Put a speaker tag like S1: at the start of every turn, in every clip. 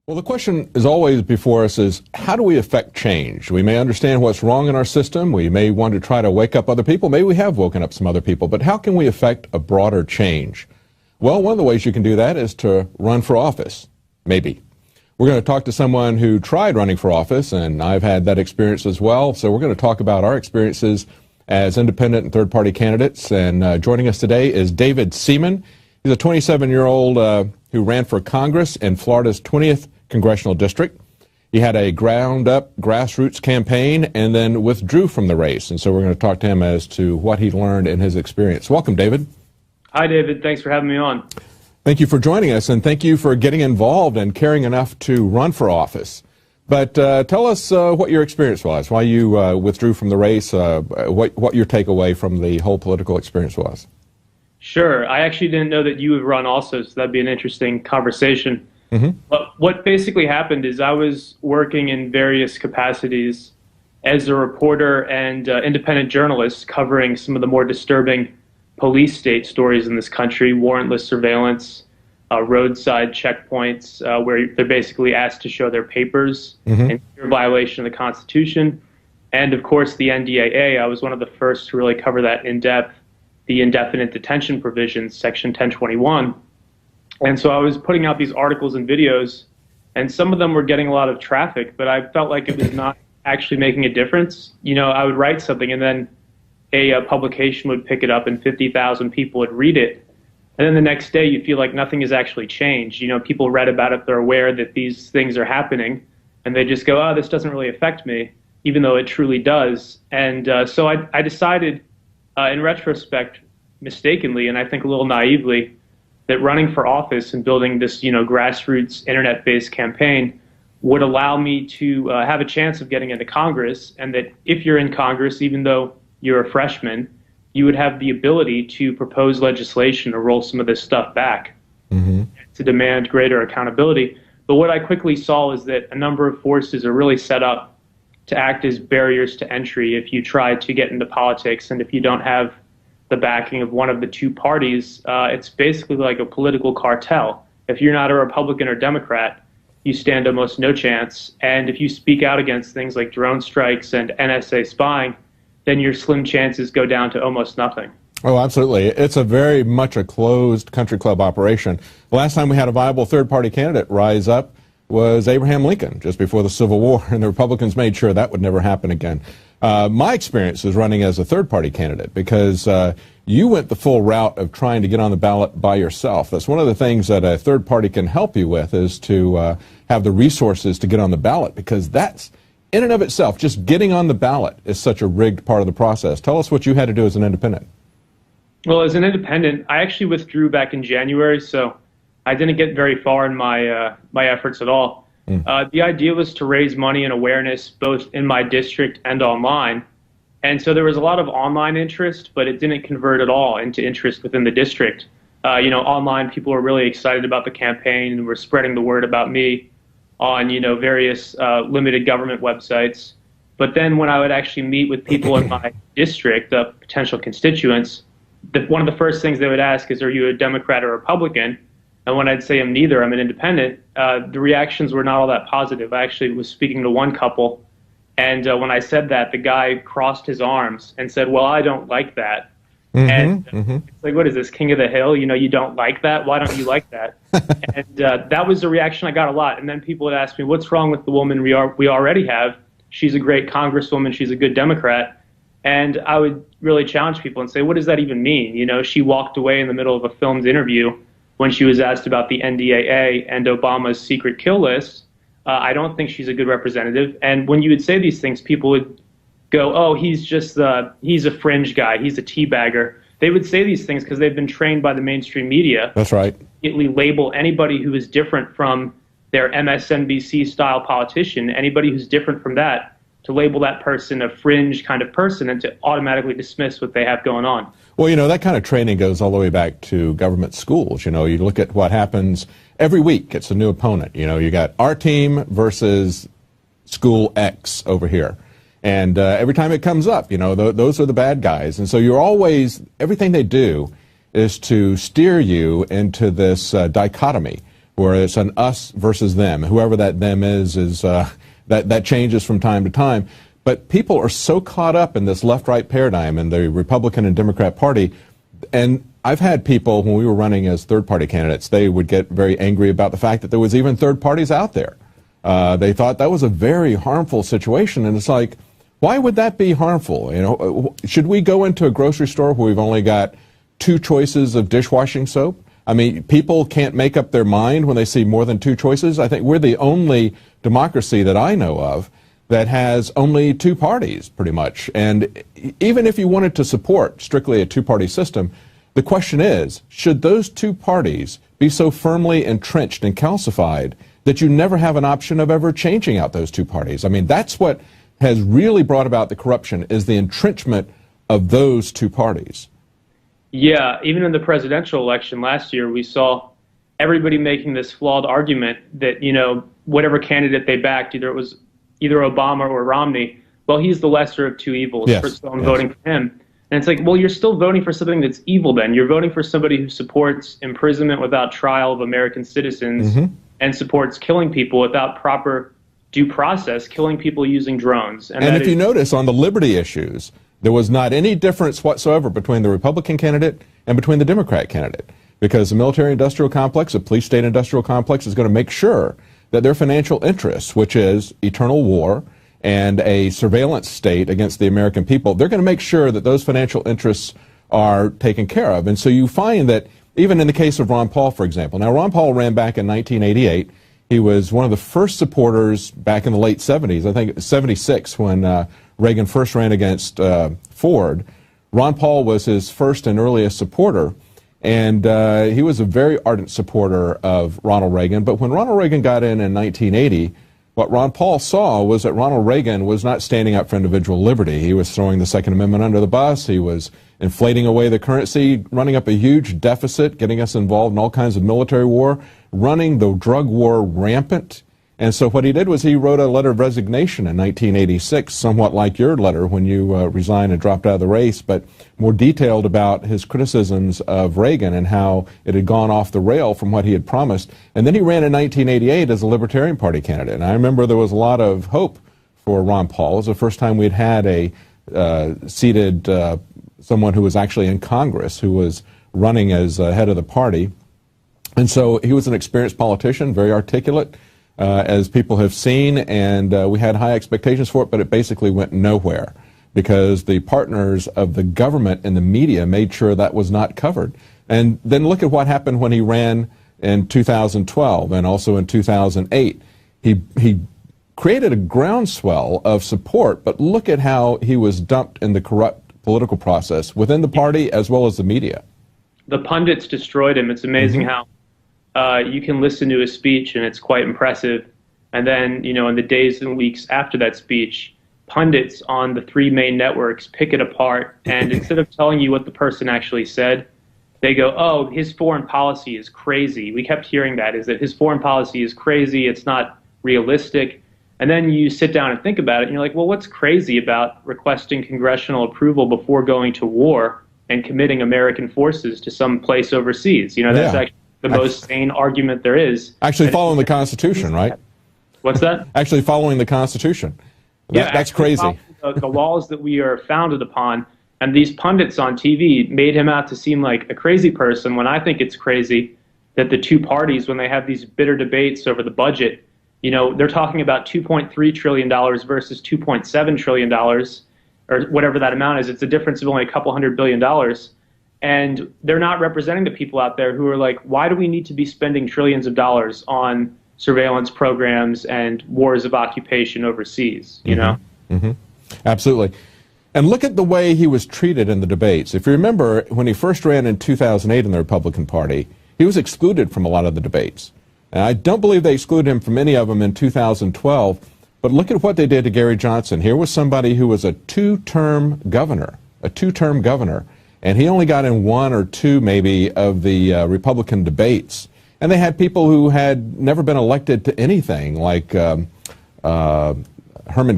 S1: Well, the question is always before us is, how do we affect change? We may understand what's wrong in our system. We may want to try to wake up other people. Maybe we have woken up some other people. But how can we affect a broader change? Well, one of the ways you can do that is to run for office. Maybe. We're going to talk to someone who tried running for office, and I've had that experience as well. So we're going to talk about our experiences as independent and third-party candidates. And joining us today is David Seaman. He's a 27-year-old who ran for Congress in Florida's 20th Congressional District. He had a ground-up grassroots campaign and then withdrew from the race. And so we're going to talk to him as to what he learned in his experience. Welcome, David.
S2: Hi, David. Thanks for having me on.
S1: Thank you for joining us, and thank you for getting involved and caring enough to run for office. But tell us what your experience was, why you withdrew from the race, what your takeaway from the whole political experience was.
S2: Sure. I actually didn't know that you would run also, so that'd be an interesting conversation. But what basically happened is I was working in various capacities as a reporter and independent journalist covering some of the more disturbing police state stories in this country, warrantless surveillance, roadside checkpoints where they're basically asked to show their papers in clear violation of the Constitution. And, of course, the NDAA. I was one of the first to really cover that in depth, the indefinite detention provisions, Section 1021. And so I was putting out these articles and videos, and some of them were getting a lot of traffic, but I felt like it was not actually making a difference. You know, I would write something, and then a publication would pick it up, and 50,000 people would read it. And then the next day, you feel like nothing has actually changed. You know, people read about it, they're aware that these things are happening, and they just go, oh, this doesn't really affect me, even though it truly does. And so I decided, in retrospect, mistakenly, and I think a little naively, that running for office and building this, grassroots internet-based campaign would allow me to have a chance of getting into Congress, and that if you're in Congress, even though you're a freshman, you would have the ability to propose legislation to roll some of this stuff back to demand greater accountability. But what I quickly saw is that a number of forces are really set up to act as barriers to entry if you try to get into politics, and if you don't have the backing of one of the two parties, it's basically like a political cartel. If you're not a Republican or Democrat, you stand almost no chance. And if you speak out against things like drone strikes and NSA spying, then your slim chances go down to almost nothing.
S1: Oh, absolutely. It's a very much a closed country club operation. The last time we had a viable third-party candidate rise up was Abraham Lincoln, just before the Civil War, and the Republicans made sure that would never happen again. My experience was running as a third-party candidate because you went the full route of trying to get on the ballot by yourself. That's one of the things that a third party can help you with, is to have the resources to get on the ballot, because that's, in and of itself, just getting on the ballot is such a rigged part of the process. Tell us what you had to do as an independent.
S2: Well, as an independent, I actually withdrew back in January, so I didn't get very far in my efforts at all. The idea was to raise money and awareness both in my district and online. And so there was a lot of online interest, but it didn't convert at all into interest within the district. Online, people were really excited about the campaign and were spreading the word about me on, various limited government websites. But then when I would actually meet with people in my district, the potential constituents, one of the first things they would ask is, are you a Democrat or Republican? And when I'd say I'm neither, I'm an independent, the reactions were not all that positive. I actually was speaking to one couple, and when I said that, the guy crossed his arms and said, well, I don't like that. It's like, what is this, King of the Hill? You don't like that? Why don't you like that? And that was the reaction I got a lot. And then people would ask me, what's wrong with the woman we already have? She's a great congresswoman. She's a good Democrat. And I would really challenge people and say, what does that even mean? She walked away in the middle of a filmed interview when she was asked about the NDAA and Obama's secret kill list. I don't think she's a good representative. And when you would say these things, people would go, oh, he's a fringe guy. He's a teabagger. They would say these things because they've been trained by the mainstream media.
S1: That's right.
S2: To label anybody who is different from their MSNBC-style politician, anybody who's different from that, to label that person a fringe kind of person and to automatically dismiss what they have going on.
S1: Well, that kind of training goes all the way back to government schools. You look at what happens every week. It's a new opponent. You got our team versus school X over here. And every time it comes up, those are the bad guys. And so everything they do is to steer you into this dichotomy where it's an us versus them. Whoever that them is that changes from time to time. But people are so caught up in this left-right paradigm in the Republican and Democrat Party. And I've had people, when we were running as third-party candidates, they would get very angry about the fact that there was even third parties out there. They thought that was a very harmful situation. And it's like, why would that be harmful? You know, should we go into a grocery store where we've only got 2 choices of dishwashing soap? I mean, people can't make up their mind when they see more than 2 choices. I think we're the only democracy that I know of that has only 2 parties, pretty much. And even if you wanted to support strictly a 2-party system, the question is, should those 2 parties be so firmly entrenched and calcified that you never have an option of ever changing out those 2 parties? I mean, that's what has really brought about the corruption, is the entrenchment of those 2 parties.
S2: Yeah, even in the presidential election last year, we saw everybody making this flawed argument that, you know, whatever candidate they backed, either it was either Obama or Romney, well, he's the lesser of 2 evils, so I'm voting for him. And it's like, well, you're still voting for something that's evil then. You're voting for somebody who supports imprisonment without trial of American citizens and supports killing people without proper due process, killing people using drones.
S1: And if you notice, on the liberty issues, there was not any difference whatsoever between the Republican candidate and between the Democrat candidate, because the military-industrial complex, the police-state-industrial complex, is going to make sure that their financial interests, which is eternal war and a surveillance state against the American people, they're going to make sure that those financial interests are taken care of. And so you find that even in the case of Ron Paul, for example. Now, Ron Paul ran back in 1988. He was one of the first supporters back in the late 70s, I think 76, when Reagan first ran against Ford. Ron Paul was his first and earliest supporter. And he was a very ardent supporter of Ronald Reagan. But when Ronald Reagan got in 1980, what Ron Paul saw was that Ronald Reagan was not standing up for individual liberty. He was throwing the Second Amendment under the bus. He was inflating away the currency, running up a huge deficit, getting us involved in all kinds of military war, running the drug war rampant. And so what he did was he wrote a letter of resignation in 1986, somewhat like your letter when you resigned and dropped out of the race, but more detailed about his criticisms of Reagan and how it had gone off the rail from what he had promised. And then he ran in 1988 as a Libertarian Party candidate. And I remember there was a lot of hope for Ron Paul. It was the first time we'd had a seated someone who was actually in Congress who was running as head of the party. And so he was an experienced politician, very articulate, as people have seen, and we had high expectations for it, but it basically went nowhere because the partners of the government and the media made sure that was not covered. And then look at what happened when he ran in 2012 and also in 2008. He created a groundswell of support, but look at how he was dumped in the corrupt political process within the party as well as the media.
S2: The pundits destroyed him. It's amazing how you can listen to his speech and it's quite impressive. And then, you know, in the days and weeks after that speech, pundits on the 3 main networks pick it apart. And instead of telling you what the person actually said, they go, oh, his foreign policy is crazy. We kept hearing that, is that his foreign policy is crazy. It's not realistic. And then you sit down and think about it and you're like, well, what's crazy about requesting congressional approval before going to war and committing American forces to some place overseas? You know, that's actually the most sane argument there is.
S1: Actually following the Constitution, right?
S2: What's that?
S1: Actually following the Constitution. That's crazy.
S2: The laws that we are founded upon, and these pundits on TV made him out to seem like a crazy person when I think it's crazy that the 2 parties, when they have these bitter debates over the budget, you know, they're talking about $2.3 trillion versus $2.7 trillion, or whatever that amount is. It's a difference of only a couple $100 billion. And they're not representing the people out there who are like, why do we need to be spending trillions of dollars on surveillance programs and wars of occupation overseas, you know?
S1: Absolutely. And look at the way he was treated in the debates. If you remember, when he first ran in 2008 in the Republican Party, he was excluded from a lot of the debates. And I don't believe they excluded him from any of them in 2012. But look at what they did to Gary Johnson. Here was somebody who was a 2-term governor, and he only got in 1 or 2 maybe of the Republican debates. And they had people who had never been elected to anything, like Herman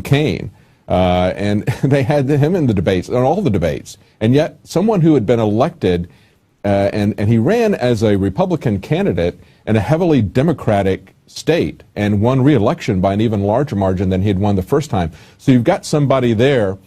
S1: Cain. And they had him in the debates, in all the debates. And yet someone who had been elected and he ran as a Republican candidate in a heavily Democratic state and won re-election by an even larger margin than he had won the first time. So you've got somebody there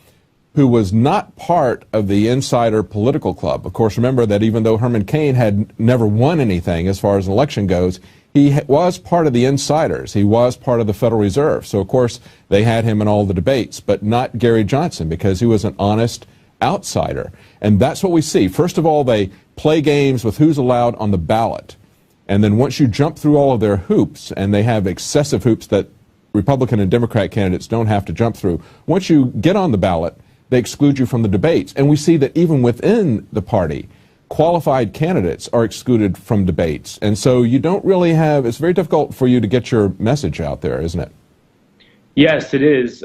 S1: who was not part of the insider political club. Of course, remember that even though Herman Cain had never won anything as far as an election goes, he was part of the insiders. He was part of the Federal Reserve. So, of course, they had him in all the debates, but not Gary Johnson because he was an honest outsider. And that's what we see. First of all, they play games with who's allowed on the ballot. And then once you jump through all of their hoops, and they have excessive hoops that Republican and Democrat candidates don't have to jump through, once you get on the ballot, they exclude you from the debates. And we see that even within the party, qualified candidates are excluded from debates. And so you don't really have, it's very difficult for you to get your message out there, isn't it?
S2: Yes, it is.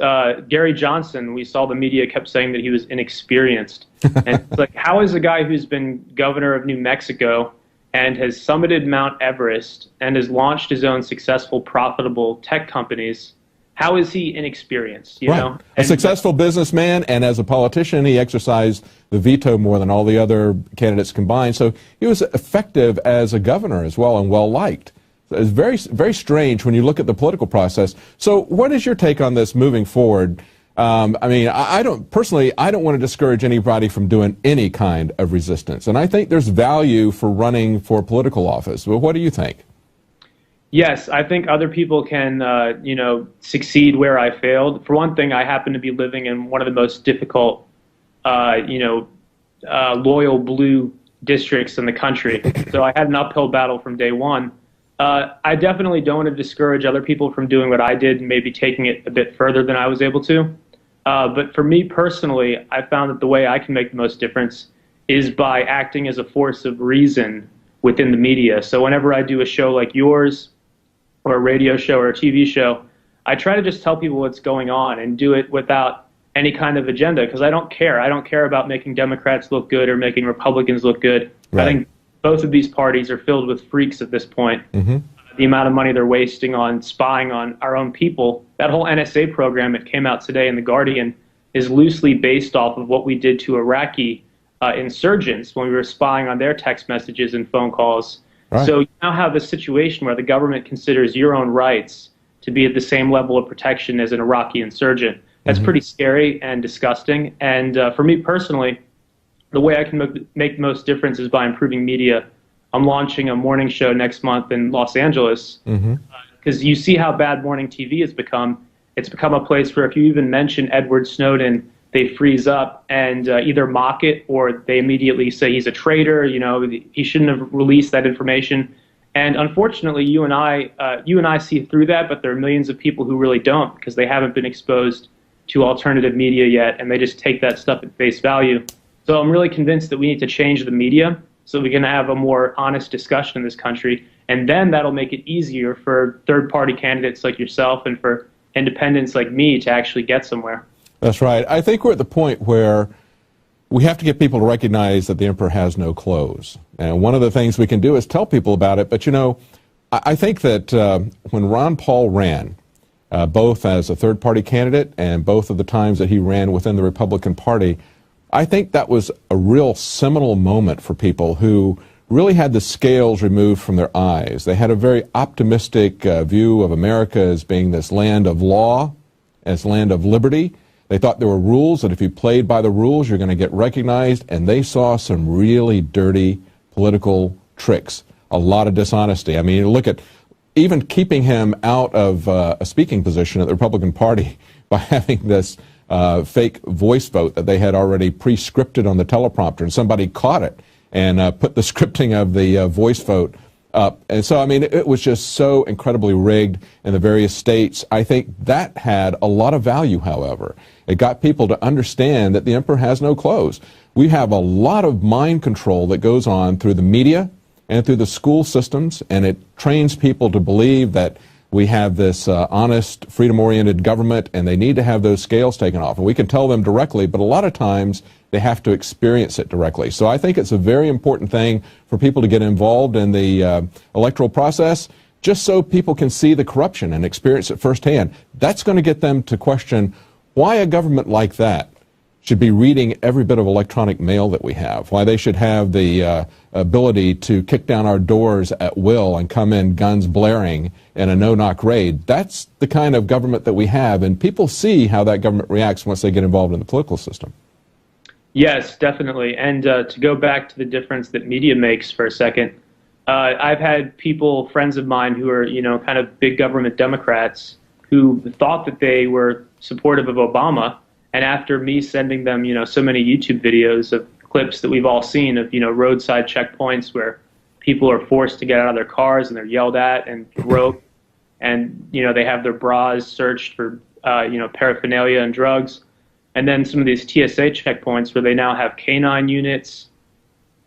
S2: Gary Johnson, we saw the media kept saying that he was inexperienced. And it's like, how is a guy who's been governor of New Mexico and has summited Mount Everest and has launched his own successful, profitable tech companies, how is he inexperienced? You know?
S1: A successful businessman, and as a politician, he exercised the veto more than all the other candidates combined. So he was effective as a governor as well and well-liked. It's very, very strange when you look at the political process. So what is your take on this moving forward? I mean, I don't want to discourage anybody from doing any kind of resistance. And I think there's value for running for political office. But what do you think?
S2: Yes, I think other people can, succeed where I failed. For one thing, I happen to be living in one of the most difficult, loyal blue districts in the country. So I had an uphill battle from day one. I definitely don't want to discourage other people from doing what I did and maybe taking it a bit further than I was able to. But for me personally, I found that the way I can make the most difference is by acting as a force of reason within the media. So whenever I do a show like yours, or a radio show or a TV show, I try to just tell people what's going on and do it without any kind of agenda, because I don't care. I don't care about making Democrats look good or making Republicans look good. Right. I think both of these parties are filled with freaks at this point. Mm-hmm. The amount of money they're wasting on spying on our own people. That whole NSA program that came out today in The Guardian is loosely based off of what we did to Iraqi insurgents when we were spying on their text messages and phone calls. Right. So you now have this situation where the government considers your own rights to be at the same level of protection as an Iraqi insurgent. That's pretty scary and disgusting. And for me personally, the way I can make the most difference is by improving media. I'm launching a morning show next month in Los Angeles because you see how bad morning TV has become. It's become a place where if you even mention Edward Snowden, they freeze up and either mock it or they immediately say he's a traitor. You know, he shouldn't have released that information. And unfortunately, you and I see through that, but there are millions of people who really don't because they haven't been exposed to alternative media yet, and they just take that stuff at face value. So I'm really convinced that we need to change the media so we can have a more honest discussion in this country, and then that'll make it easier for third-party candidates like yourself and for independents like me to actually get somewhere.
S1: That's right. I think we're at the point where we have to get people to recognize that the emperor has no clothes. And one of the things we can do is tell people about it. But, you know, I think that when Ron Paul ran, both as a third-party candidate and both of the times that he ran within the Republican Party, I think that was a real seminal moment for people who really had the scales removed from their eyes. They had a very optimistic view of America as being this land of law, as land of liberty. They thought there were rules, that if you played by the rules, you're going to get recognized, and they saw some really dirty political tricks, a lot of dishonesty. I mean, look at even keeping him out of a speaking position at the Republican Party by having this fake voice vote that they had already pre-scripted on the teleprompter, and somebody caught it and put the scripting of the voice vote up. And so, I mean, it was just so incredibly rigged in the various states. I think that had a lot of value, however. It got people to understand that the emperor has no clothes. We have a lot of mind control that goes on through the media and through the school systems, and it trains people to believe that we have this honest, freedom-oriented government, and they need to have those scales taken off. And we can tell them directly, but a lot of times they have to experience it directly. So I think it's a very important thing for people to get involved in the electoral process, just so people can see the corruption and experience it firsthand. That's going to get them to question why a government like that should be reading every bit of electronic mail that we have, why they should have the ability to kick down our doors at will and come in guns blaring in a no-knock raid. That's the kind of government that we have, and people see how that government reacts once they get involved in the political system.
S2: Yes, definitely. And to go back to the difference that media makes for a second, I've had people, friends of mine who are, kind of big government Democrats who thought that they were supportive of Obama. And after me sending them, so many YouTube videos of clips that we've all seen of, roadside checkpoints where people are forced to get out of their cars and they're yelled at and groped, and, they have their bras searched for, paraphernalia and drugs. And then some of these TSA checkpoints where they now have canine units,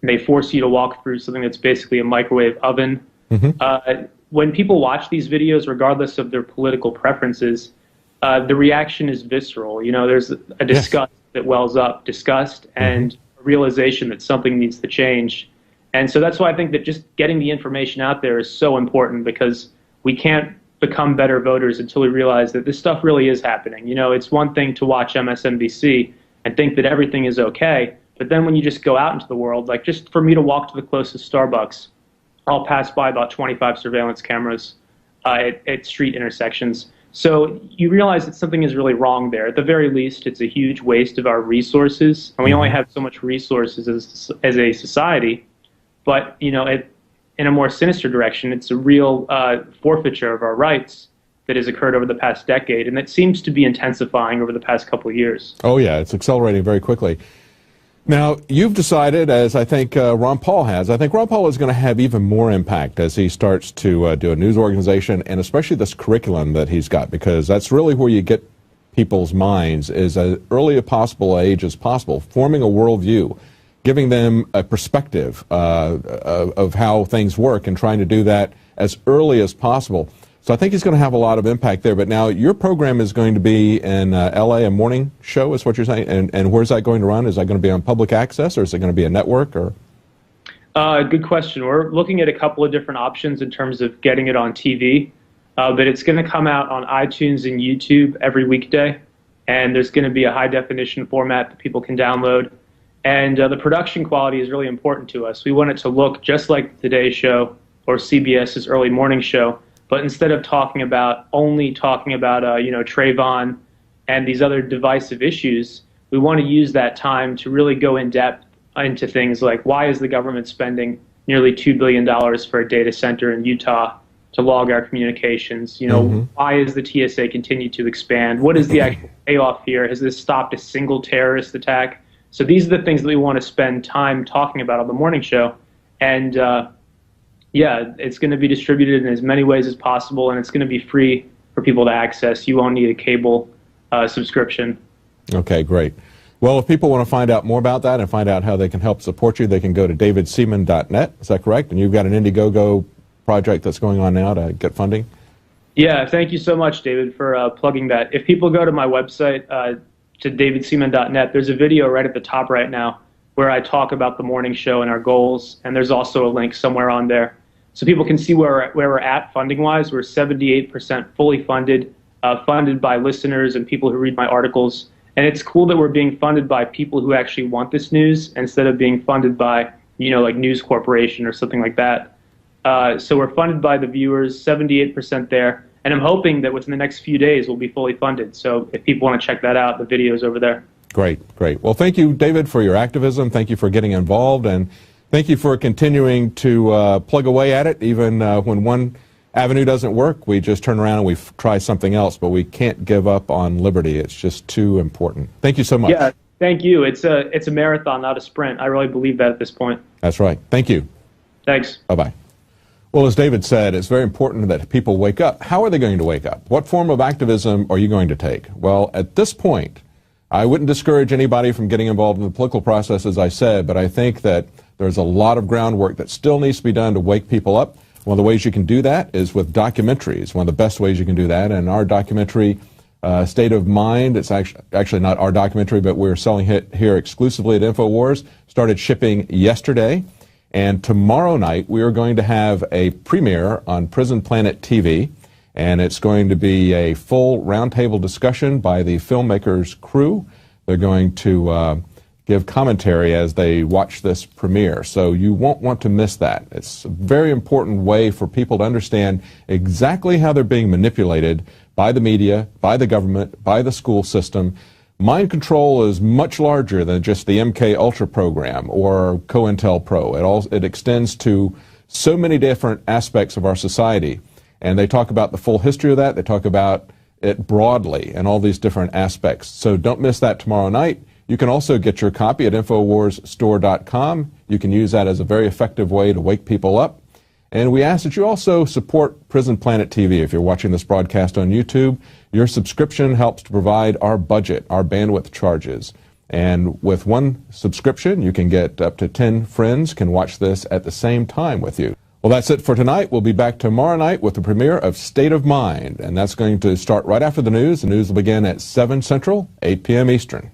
S2: and they force you to walk through something that's basically a microwave oven. Mm-hmm. When people watch these videos, regardless of their political preferences, the reaction is visceral. There's a disgust that wells up, disgust and a realization that something needs to change. And so that's why I think that just getting the information out there is so important, because we can't become better voters until we realize that this stuff really is happening. It's one thing to watch MSNBC and think that everything is okay, but then when you just go out into the world, like just for me to walk to the closest Starbucks, I'll pass by about 25 surveillance cameras at street intersections. So you realize that something is really wrong there. At the very least, it's a huge waste of our resources, and we only have so much resources as a society. But, in a more sinister direction, it's a real forfeiture of our rights that has occurred over the past decade, and that seems to be intensifying over the past couple of years.
S1: Oh, yeah, it's accelerating very quickly. Now, you've decided, as I think Ron Paul has, I think Ron Paul is going to have even more impact as he starts to do a news organization, and especially this curriculum that he's got, because that's really where you get people's minds, is as early a possible age as possible, forming a worldview, giving them a perspective of how things work, and trying to do that as early as possible. So I think he's going to have a lot of impact there. But now your program is going to be in L.A., a morning show, is what you're saying? And where's that going to run? Is that going to be on public access, or is it going to be a network? Or
S2: good question. We're looking at a couple of different options in terms of getting it on TV. But it's going to come out on iTunes and YouTube every weekday. And there's going to be a high-definition format that people can download. And the production quality is really important to us. We want it to look just like the Today Show or CBS's early morning show. But instead of only talking about Trayvon and these other divisive issues, we want to use that time to really go in depth into things like, why is the government spending nearly $2 billion for a data center in Utah to log our communications? Why is the TSA continue to expand? What is the actual payoff here? Has this stopped a single terrorist attack? So these are the things that we want to spend time talking about on the morning show. And it's going to be distributed in as many ways as possible, and it's going to be free for people to access. You won't need a cable subscription. Okay,
S1: great. Well, if people want to find out more about that and find out how they can help support you, they can go to davidseaman.net. Is that correct? And you've got an Indiegogo project that's going on now to get funding?
S2: Yeah, thank you so much, David, for plugging that. If people go to my website, to davidseaman.net, there's a video right at the top right now where I talk about the morning show and our goals, and there's also a link somewhere on there. So people can see where we're at funding-wise. We're 78% fully funded, funded by listeners and people who read my articles. And it's cool that we're being funded by people who actually want this news instead of being funded by, like News Corporation or something like that. So we're funded by the viewers, 78% there. And I'm hoping that within the next few days we'll be fully funded. So if people want to check that out, the video's over there.
S1: Great. Well, thank you, David, for your activism. Thank you for getting involved. And thank you for continuing to plug away at it. Even when one avenue doesn't work, we just turn around and we try something else. But we can't give up on liberty. It's just too important. Thank you so much.
S2: Yeah, thank you. It's a marathon, not a sprint. I really believe that at this point.
S1: That's right. Thank you.
S2: Thanks.
S1: Bye-bye. Well, as David said, it's very important that people wake up. How are they going to wake up? What form of activism are you going to take? Well, at this point, I wouldn't discourage anybody from getting involved in the political process, as I said, but I think that there's a lot of groundwork that still needs to be done to wake people up. One of the ways you can do that is with documentaries, one of the best ways you can do that. And our documentary, State of Mind, it's actually not our documentary, but we're selling it here exclusively at InfoWars, started shipping yesterday. And tomorrow night, we are going to have a premiere on Prison Planet TV, and it's going to be a full roundtable discussion by the filmmakers' crew They're going to give commentary as they watch this premiere. So you won't want to miss that. It's a very important way for people to understand exactly how they're being manipulated by the media, by the government, by the school system. Mind control is much larger than just the MK Ultra program or COINTELPRO. It extends to so many different aspects of our society. And they talk about the full history of that. They talk about it broadly and all these different aspects. So don't miss that tomorrow night. You can also get your copy at InfoWarsStore.com. You can use that as a very effective way to wake people up. And we ask that you also support Prison Planet TV. If you're watching this broadcast on YouTube, your subscription helps to provide our budget, our bandwidth charges. And with one subscription, you can get up to 10 friends can watch this at the same time with you. Well, that's it for tonight. We'll be back tomorrow night with the premiere of State of Mind. And that's going to start right after the news. The news will begin at 7 Central, 8 p.m. Eastern.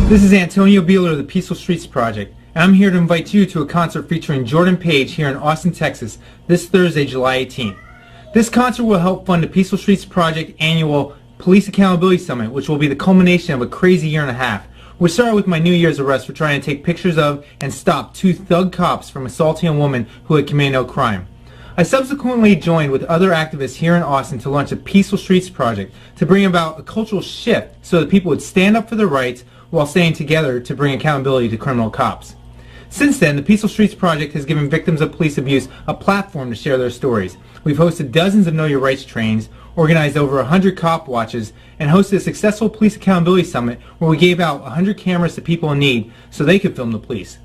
S3: This is Antonio Beeler of the Peaceful Streets Project, and I'm here to invite you to a concert featuring Jordan Page here in Austin, Texas, this Thursday, July 18th. This concert will help fund the Peaceful Streets Project annual Police Accountability Summit, which will be the culmination of a crazy year and a half. We started with my New Year's arrest for trying to take pictures of and stop 2 thug cops from assaulting a woman who had committed no crime. I subsequently joined with other activists here in Austin to launch the Peaceful Streets Project to bring about a cultural shift so that people would stand up for their rights while staying together to bring accountability to criminal cops. Since then, the Peaceful Streets Project has given victims of police abuse a platform to share their stories. We've hosted dozens of Know Your Rights trainings, organized over 100 cop watches, and hosted a successful Police Accountability Summit where we gave out 100 cameras to people in need so they could film the police.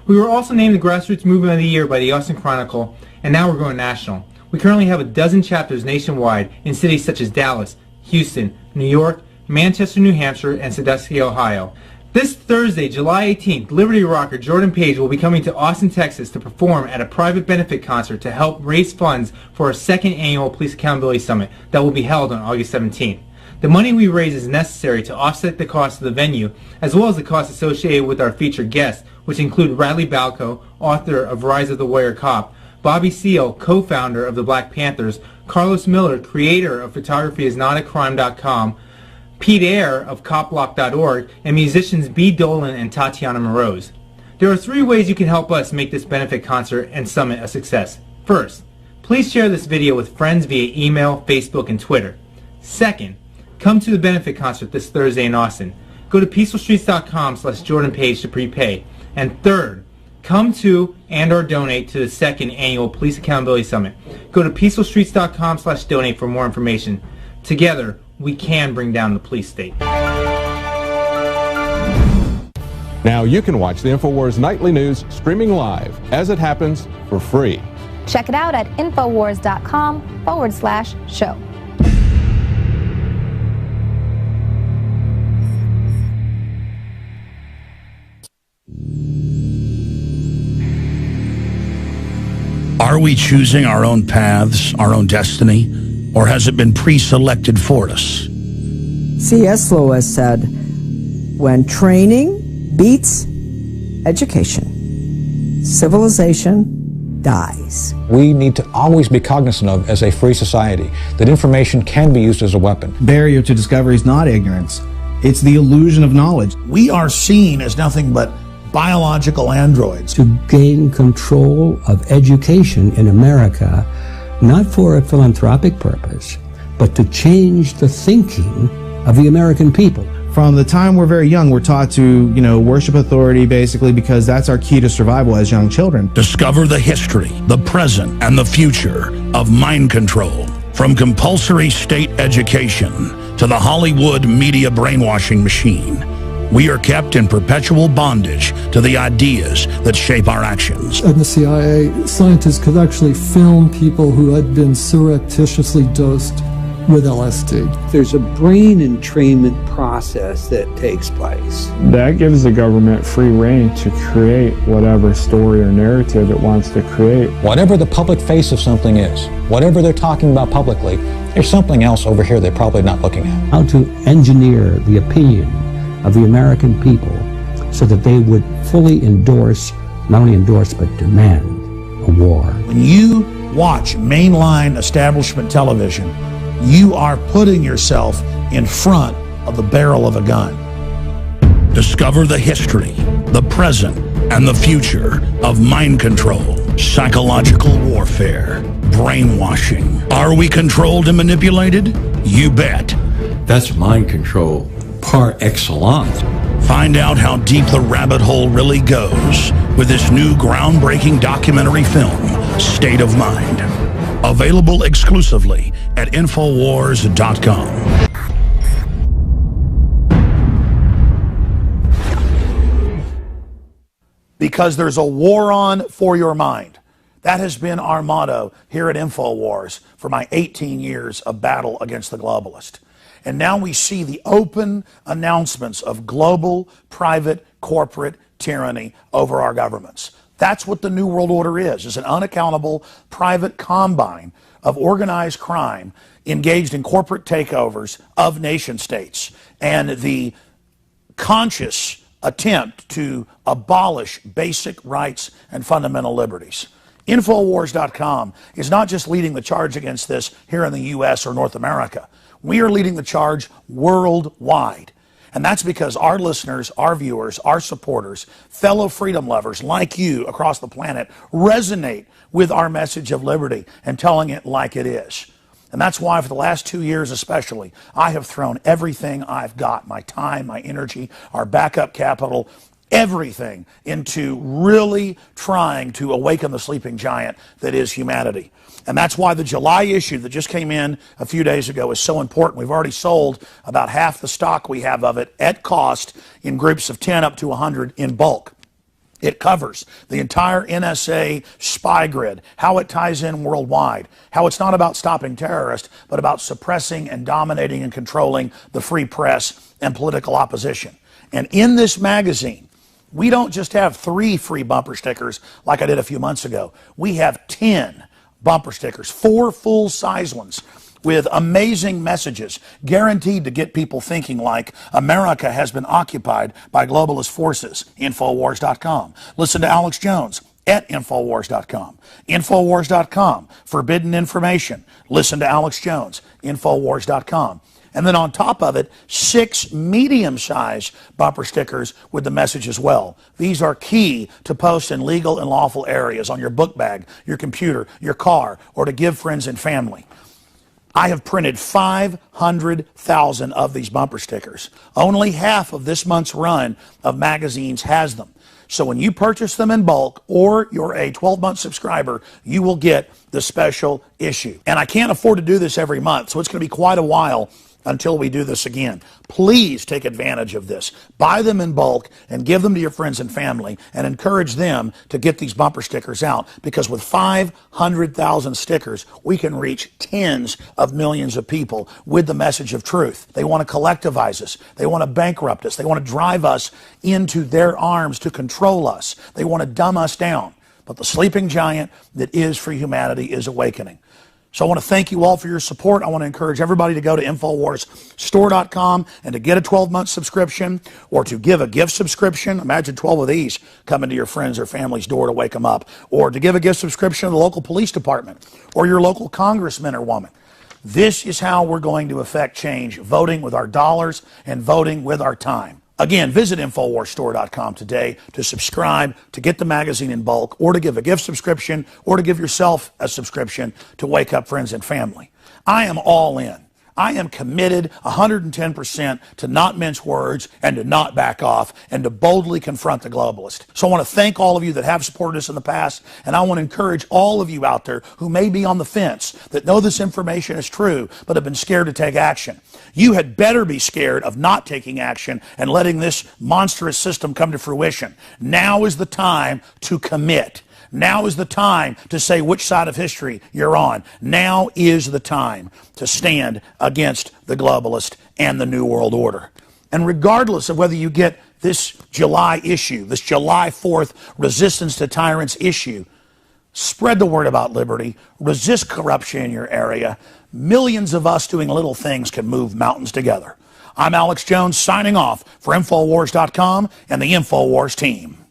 S3: We were also named the Grassroots Movement of the Year by the Austin Chronicle, and now we're going national. We currently have a dozen chapters nationwide in cities such as Dallas, Houston, New York, Manchester, New Hampshire, and Sandusky, Ohio. This Thursday, July 18th, Liberty rocker Jordan Page will be coming to Austin, Texas to perform at a private benefit concert to help raise funds for our second annual Police Accountability Summit that will be held on August 17th. The money we raise is necessary to offset the cost of the venue, as well as the costs associated with our featured guests, which include Radley Balco, author of Rise of the Warrior Cop, Bobby Seale, co-founder of the Black Panthers, Carlos Miller, creator of photographyisnotacrime.com, Pete Eyre of copblock.org, and musicians B. Dolan and Tatiana Moroz. There are 3 ways you can help us make this benefit concert and summit a success. First, please share this video with friends via email, Facebook, and Twitter. Second, come to the benefit concert this Thursday in Austin. Go to peacefulstreets.com/JordanPage to prepay. And third, come to and or donate to the second annual Police Accountability Summit. Go to peacefulstreets.com/donate for more information. Together, we can bring down the police state.
S1: Now you can watch the InfoWars Nightly News streaming live as it happens for free.
S4: Check it out at Infowars.com/show.
S5: Are we choosing our own paths, our own destiny, or has it been pre-selected for us?
S6: C.S. Lewis said, when training beats education, civilization dies.
S7: We need to always be cognizant of, as a free society, that information can be used as a weapon.
S8: Barrier to discovery is not ignorance. It's the illusion of knowledge.
S9: We are seen as nothing but biological androids.
S10: To gain control of education in America, not for a philanthropic purpose, but to change the thinking of the American people.
S8: From the time we're very young, we're taught to, worship authority basically because that's our key to survival as young children.
S5: Discover the history, the present, and the future of mind control. From compulsory state education to the Hollywood media brainwashing machine, we are kept in perpetual bondage to the ideas that shape our actions.
S11: In the CIA, scientists could actually film people who had been surreptitiously dosed with LSD.
S10: There's a brain entrainment process that takes place.
S12: That gives the government free rein to create whatever story or narrative it wants to create.
S7: Whatever the public face of something is, whatever they're talking about publicly, there's something else over here they're probably not looking at.
S10: How to engineer the opinion of the American people so that they would fully endorse, not only endorse, but demand a war.
S9: When you watch mainline establishment television, you are putting yourself in front of the barrel of a gun.
S5: Discover the history, the present, and the future of mind control, psychological warfare, brainwashing. Are we controlled and manipulated? You bet.
S10: That's mind control par excellence.
S5: Find out how deep the rabbit hole really goes with this new groundbreaking documentary film, State of Mind. Available exclusively at Infowars.com.
S9: Because there's a war on for your mind. That has been our motto here at InfoWars for my 18 years of battle against the globalist. And now we see the open announcements of global, private, corporate tyranny over our governments. That's what the New World Order is an unaccountable private combine of organized crime engaged in corporate takeovers of nation states and the conscious attempt to abolish basic rights and fundamental liberties. Infowars.com is not just leading the charge against this here in the U.S. or North America. We are leading the charge worldwide. And that's because our listeners, our viewers, our supporters, fellow freedom lovers like you across the planet resonate with our message of liberty and telling it like it is. And that's why for the last 2 years especially, I have thrown everything I've got, my time, my energy, our backup capital, everything into really trying to awaken the sleeping giant that is humanity. And that's why the July issue that just came in a few days ago is so important. We've already sold about half the stock we have of it at cost in groups of 10 up to 100 in bulk. It covers the entire NSA spy grid, how it ties in worldwide, how it's not about stopping terrorists, but about suppressing and dominating and controlling the free press and political opposition. And in this magazine, we don't just have 3 free bumper stickers like I did a few months ago. We have 10 bumper stickers, 4 full-size ones with amazing messages guaranteed to get people thinking like America has been occupied by globalist forces. Infowars.com. Listen to Alex Jones at Infowars.com. Infowars.com. Forbidden information. Listen to Alex Jones. Infowars.com. And then on top of it, 6 medium-sized bumper stickers with the message as well. These are key to post in legal and lawful areas on your book bag, your computer, your car, or to give friends and family. I have printed 500,000 of these bumper stickers. Only half of this month's run of magazines has them. So when you purchase them in bulk or you're a 12-month subscriber, you will get the special issue. And I can't afford to do this every month, so it's going to be quite a while until we do this again. Please take advantage of this. Buy them in bulk and give them to your friends and family and encourage them to get these bumper stickers out, because with 500,000 stickers, we can reach tens of millions of people with the message of truth. They want to collectivize us. They want to bankrupt us. They want to drive us into their arms to control us. They want to dumb us down. But the sleeping giant that is for humanity is awakening. So I want to thank you all for your support. I want to encourage everybody to go to InfoWarsStore.com and to get a 12-month subscription or to give a gift subscription. Imagine 12 of these coming to your friends or family's door to wake them up. Or to give a gift subscription to the local police department or your local congressman or woman. This is how we're going to affect change, voting with our dollars and voting with our time. Again, visit InfoWarsStore.com today to subscribe, to get the magazine in bulk, or to give a gift subscription, or to give yourself a subscription to wake up friends and family. I am all in. I am committed 110% to not mince words and to not back off and to boldly confront the globalist. So I want to thank all of you that have supported us in the past, and I want to encourage all of you out there who may be on the fence, that know this information is true, but have been scared to take action. You had better be scared of not taking action and letting this monstrous system come to fruition. Now is the time to commit. Now is the time to say which side of history you're on. Now is the time to stand against the globalist and the New World Order. And regardless of whether you get this July issue, this July 4th Resistance to Tyrants issue, spread the word about liberty, resist corruption in your area. Millions of us doing little things can move mountains together. I'm Alex Jones signing off for Infowars.com and the Infowars team.